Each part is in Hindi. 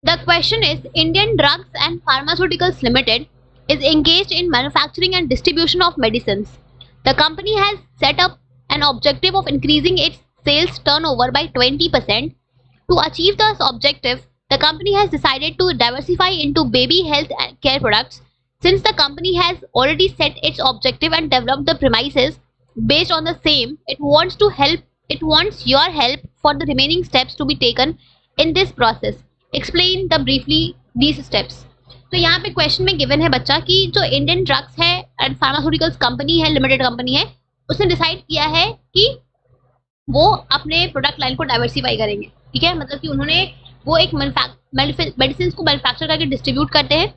The question is, Indian Drugs and Pharmaceuticals Limited is engaged in manufacturing and distribution of medicines. The company has set up an objective of increasing its sales turnover by 20%. To achieve this objective, the company has decided to diversify into baby health and care products. Since the company has already set its objective and developed the premises based on the same, it wants your help for the remaining steps to be taken in this process. Explain the briefly these steps. तो यहाँ पे क्वेश्चन में गिवन है बच्चा कि जो इंडियन ड्रग्स है एंड फार्मास्यूटिकल्स कंपनी है, लिमिटेड कंपनी है, उसने डिसाइड किया है कि वो अपने प्रोडक्ट लाइन को डाइवर्सिफाई करेंगे. ठीक है, मतलब कि उन्होंने वो एक मेडिसिन को मैन्युफैक्चर करके डिस्ट्रीब्यूट करते हैं.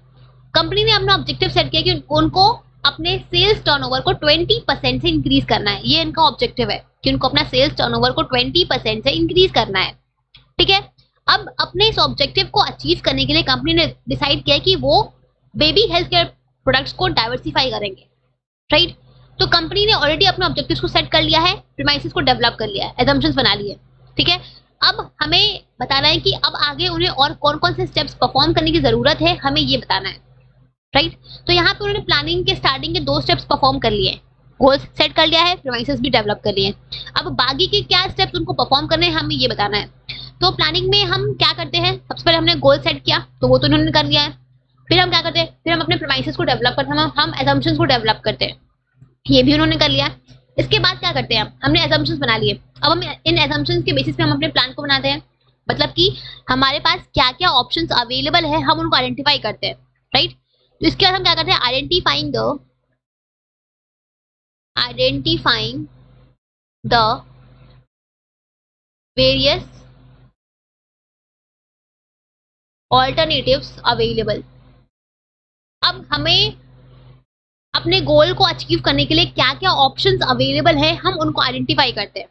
कंपनी ने अपना ऑब्जेक्टिव सेट किया कि उनको अपने सेल्स टर्नओवर को 20% से इंक्रीज करना है. ये इनका ऑब्जेक्टिव है कि उनको अपना सेल्स टर्नओवर को 20% से इंक्रीज करना है. ठीक है, अब अपने इस ऑब्जेक्टिव को अचीव करने के लिए कंपनी ने डिसाइड किया कि वो बेबी हेल्थ केयर प्रोडक्ट्स को डाइवर्सिफाई करेंगे. राइट, तो कंपनी ने ऑलरेडी अपने ऑब्जेक्टिव्स को सेट कर लिया है, प्रीमाइसेस को डेवलप कर लिया है, एजम्पशंस बना लिए. ठीक है, अब हमें बताना है कि अब आगे उन्हें और कौन कौन से स्टेप्स परफॉर्म करने की जरूरत है, हमें ये बताना है. राइट, तो यहाँ पे उन्होंने प्लानिंग के स्टार्टिंग के 2 स्टेप्स परफॉर्म कर लिए, गोल्स सेट कर लिया है, प्रीमाइसेस भी डेवलप कर लिए. अब बाकी के क्या स्टेप्स उनको परफॉर्म करने हैं, हमें ये बताना है. तो प्लानिंग में हम क्या करते हैं, सबसे पहले हमने गोल सेट किया, तो वो तो उन्होंने कर लिया है. फिर हम क्या करते हैं, फिर हम अपने प्रीमाइसेस को डेवलप करते हैं, हम एजम्पशंस को डेवलप करते हैं, ये भी उन्होंने कर लिया. इसके बाद क्या करते हैं, हमने एजम्पशंस बना लिए. अब हम इन एजम्पशंस के बेसिस पे हम अपने प्लान को बनाते हैं, मतलब कि हमारे पास क्या क्या ऑप्शंस अवेलेबल है हम उनको आइडेंटिफाई करते हैं. राइट, तो इसके बाद हम क्या करते हैं, identifying the various alternatives available. अब हमें अपने गोल को अचीव करने के लिए क्या क्या ऑप्शंस अवेलेबल है हम उनको आइडेंटिफाई करते हैं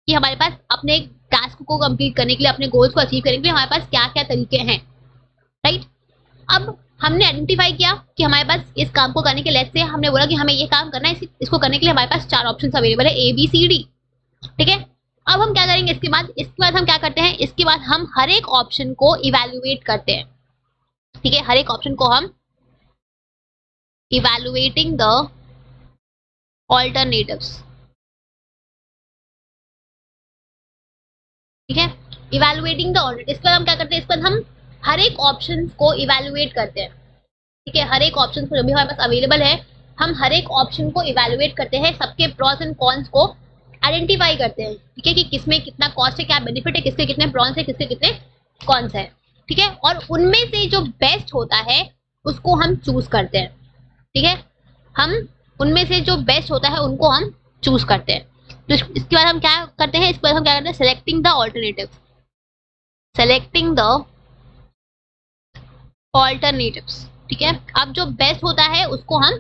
कि हमारे पास अपने टास्क को कंप्लीट करने के लिए, अपने गोल्स को अचीव करने के लिए हमारे पास क्या क्या तरीके हैं. राइट, अब हमने आइडेंटिफाई किया कि हमारे पास इस काम को करने के लिए, से हमने बोला कि हमें ये काम करना है, इसको करने के लिए हमारे पास 4 ऑप्शंस अवेलेबल है, ABCD. ठीक है, अब हम क्या करेंगे, इसके बाद हम क्या करते हैं, इसके बाद हम हर एक ऑप्शन को इवैल्यूएट करते हैं. ठीक है, हर एक ऑप्शन को हम इवैल्यूएटिंग द ऑल्टरनेटिव्स. ठीक है, इवैल्यूएटिंग द ऑल्टरनेटिव्स. इसके बाद हम क्या करते हैं, इस पर हम हर एक ऑप्शन को इवैल्यूएट करते हैं. ठीक है, हर एक ऑप्शन को जो भी हमारे पास अवेलेबल है, हम हर एक ऑप्शन को इवैल्यूएट करते हैं, सबके प्रॉस एंड कॉन्स को आइडेंटिफाई करते हैं. ठीक है, कि किसमें कितना कॉस्ट है, क्या बेनिफिट है, किसके कितने प्रॉन्स है, किसके कितने कॉन्स है. ठीक है, और उनमें से जो बेस्ट होता है उसको हम चूज करते हैं. ठीक है, हम उनमें से जो बेस्ट होता है उनको हम चूज करते हैं. तो इसके बाद हम क्या करते हैं, इसके बाद हम क्या करते हैं, सेलेक्टिंग द ऑल्टरनेटिव्स. ठीक है, अब जो बेस्ट होता है उसको हम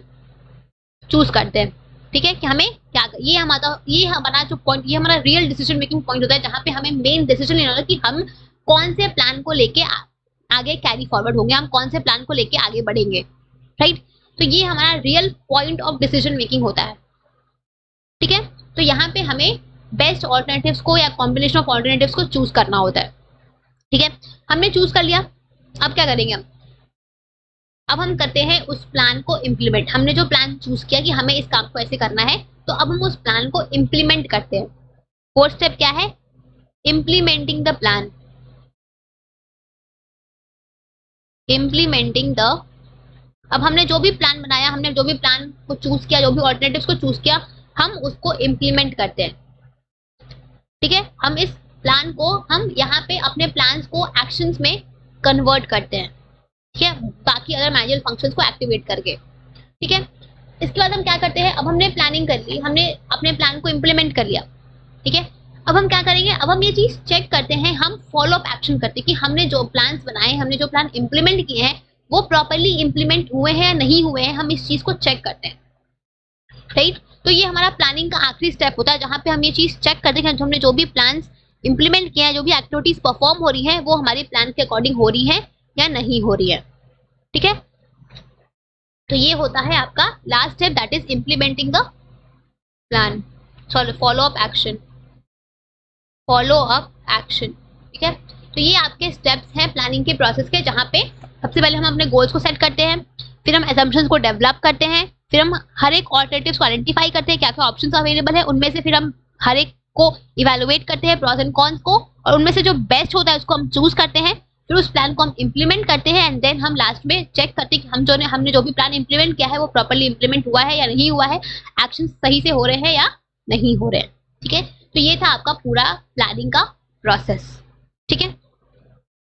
चूज करते हैं. ठीक है, कि हमें क्या, ये हमारा जो पॉइंट, ये हमारा रियल डिसीजन मेकिंग पॉइंट होता है, जहां पे हमें मेन डिसीजन लेना होता है कि हम कौन से प्लान को लेके आगे कैरी फॉरवर्ड होंगे, हम कौन से प्लान को लेके आगे बढ़ेंगे. राइट, तो ये हमारा real point of decision making होता है. ठीक है, तो यहाँ पे हमें बेस्ट ऑल्टरनेटिव्स को या कॉम्बिनेशन ऑफ ऑल्टरनेटिव्स को चूज करना होता है. ठीक है, हमने चूज कर लिया. अब क्या करेंगे हम, अब हम करते हैं उस प्लान को इम्प्लीमेंट. हमने जो प्लान चूज किया कि हमें इस काम को ऐसे करना है, तो अब हम उस प्लान को इम्प्लीमेंट करते हैं. 4th स्टेप क्या है, इम्प्लीमेंटिंग द प्लान. अब हमने जो भी प्लान बनाया, हमने जो भी प्लान को चूज किया, जो भी ऑल्टरनेटिव्स को चूज किया, हम उसको इम्प्लीमेंट करते हैं. ठीक है, हम इस प्लान को, हम यहाँ पे अपने प्लान्स को एक्शंस में कन्वर्ट करते हैं. ठीक है, बाकी अदर मैनेजर फंक्शंस को एक्टिवेट करके. ठीक है, इसके बाद हम क्या करते हैं, अब हमने प्लानिंग कर ली, हमने अपने प्लान को इम्प्लीमेंट कर लिया. ठीक है, अब हम क्या करेंगे, अब हम ये चीज चेक करते हैं, हम फॉलो अप एक्शन करते हैं कि हमने जो प्लान्स बनाए, हमने जो प्लान इम्प्लीमेंट किए हैं वो प्रॉपर्ली इम्प्लीमेंट हुए हैं या नहीं हुए हैं, हम इस चीज को चेक करते हैं. राइट, तो ये हमारा प्लानिंग का आखिरी स्टेप होता है, जहां पे हम ये चीज चेक करते हैं कि हमने जो भी प्लान्स इम्प्लीमेंट किया है, जो भी एक्टिविटीज परफॉर्म हो रही है, वो हमारे प्लान के अकॉर्डिंग हो रही है या नहीं हो रही है. ठीक है, तो ये होता है आपका last step, that is implementing the plan. Sorry, follow up action. ठीक है, तो ये आपके स्टेप्स हैं प्लानिंग प्लानिंग के प्रोसेस के, जहाँ पे सबसे पहले हम अपने गोल्स को सेट करते हैं, फिर हम एजम्पशंस को डेवलप करते हैं, फिर हम हर एक ऑल्टरनेटिव्स को आइडेंटिफाई करते हैं, क्या क्या ऑप्शंस अवेलेबल है, उनमें से फिर हम हर एक को इवेलुएट करते हैं, प्रोस एंड कॉन्स को, और उनमें से जो बेस्ट होता है उसको हम चूज करते हैं, फिर उस प्लान को हम इम्प्लीमेंट करते हैं, एंड देन हम लास्ट में चेक करते हैं कि हमने जो भी प्लान इम्प्लीमेंट किया है वो प्रॉपर्ली इम्प्लीमेंट हुआ है या नहीं हुआ है, एक्शन सही से हो रहे हैं या नहीं हो रहे हैं। ठीक है, तो ये था आपका पूरा प्लानिंग का प्रोसेस। ठीक है।